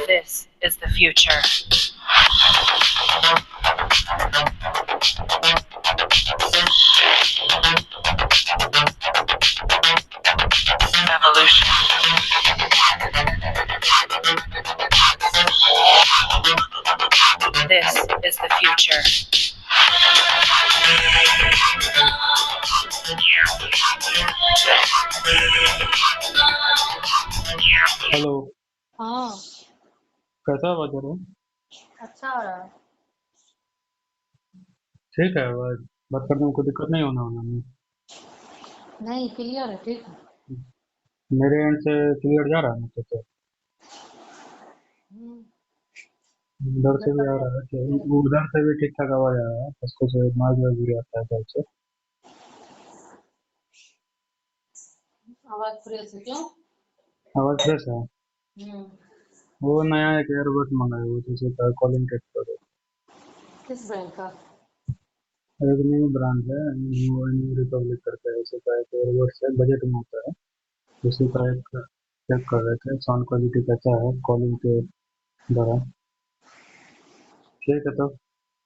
This is the future. Evolution. This is the future. Hello. हाँ, कैसा आवाज आ रहा है? अच्छा हो रहा है। ठीक है, आवाज बात करने में कोई दिक्कत नहीं होने वाला है। नहीं, क्लियर है, ठीक है। मेरे एंड से क्लियर जा रहा है ना? तो हम्म, उधर से उधर का भी आ भी रहा है कि clear है। उधर से भी ठीक ठाक आवाज आ रहा है, बस कुछ नॉइज वॉइज भी आता है इधर से। आवाज फ्रेश है क्यों? आवाज फ्रेश है। हम्म, वो नया एक एयरबड मंगाया वो जैसे कॉलिंग टेस्ट पर किस ब्रांड का? एक न्यू ब्रांड है, न्यू रिपब्लिक करके है, उसी का एक एयरबड है, बजट में होता है। उसी का एक चेक कर रहे थे, साउंड क्वालिटी कैसा है कॉलिंग के दौरान। ठीक है, तो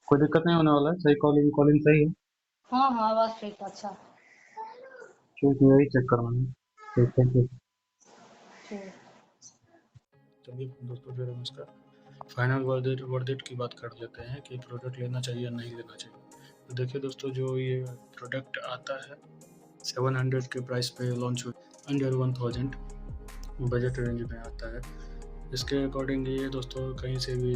कोई दिक्कत नहीं होने वाला है, सही कॉलिंग कॉलिंग सही है। हाँ हाँ, आवाज ठीक है, अच्छा। ठीक है, यही चेक करना है। ठीक है, ठीक। ठीक। चलिए दोस्तों, फिर हम इसका फाइनल वर्डिक्ट की बात कर लेते हैं कि प्रोडक्ट लेना चाहिए या नहीं लेना चाहिए। तो देखिए दोस्तों, जो ये प्रोडक्ट आता है 700 के प्राइस पे लॉन्च हुआ, अंडर 1000 बजट रेंज में आता है। इसके अकॉर्डिंग ये दोस्तों कहीं से भी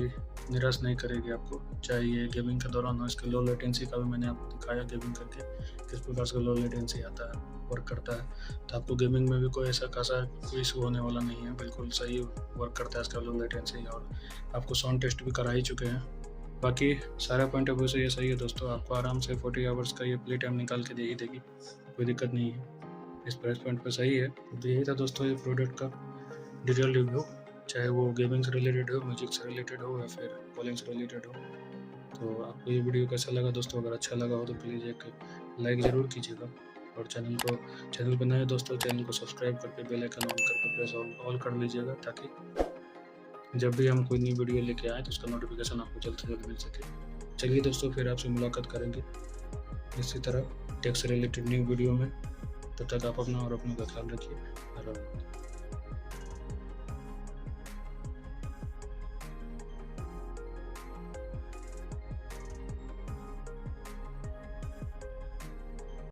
निराश नहीं करेगी आपको, चाहे ये गेमिंग के दौरान हो। इसके लो लेटेंसी का भी मैंने आपको दिखाया गेमिंग करके किस प्रकार से लो लेटेंसी आता है, वर्क करता है। तो आपको गेमिंग में भी कोई ऐसा खासा कोई इशू होने वाला नहीं है, बिल्कुल सही वर्क करता है इसका लो लेटेंसी। और आपको साउंड टेस्ट भी करा ही चुके हैं। बाकी सारा पॉइंट ऑफ व्यू से ये सही है दोस्तों, आपको आराम से 40 आवर्स का ये प्ले टाइम निकाल के दे ही देगी, कोई दिक्कत नहीं है। इस प्राइस पॉइंट पर सही है। तो यही था दोस्तों ये प्रोडक्ट का डिटेल रिव्यू, चाहे वो गेमिंग से रिलेटेड हो, म्यूजिक से रिलेटेड हो या फिर कॉलिंग से रिलेटेड हो। तो आपको ये वीडियो कैसा लगा दोस्तों? अगर अच्छा लगा हो तो प्लीज़ एक लाइक ज़रूर कीजिएगा, और चैनल पर नए दोस्तों चैनल को सब्सक्राइब करके बेल आइकन ऑन करके प्रेस ऑल कर लीजिएगा, ताकि जब भी हम कोई नई वीडियो लेके आए तो उसका नोटिफिकेशन आपको जल्द से जल्द मिल सके। चलिए दोस्तों, फिर आपसे मुलाकात करेंगे इसी तरह टेक से रिलेटेड न्यू वीडियो में। तब तक आप अपना और अपनों का ख्याल रखिए। धन्यवाद।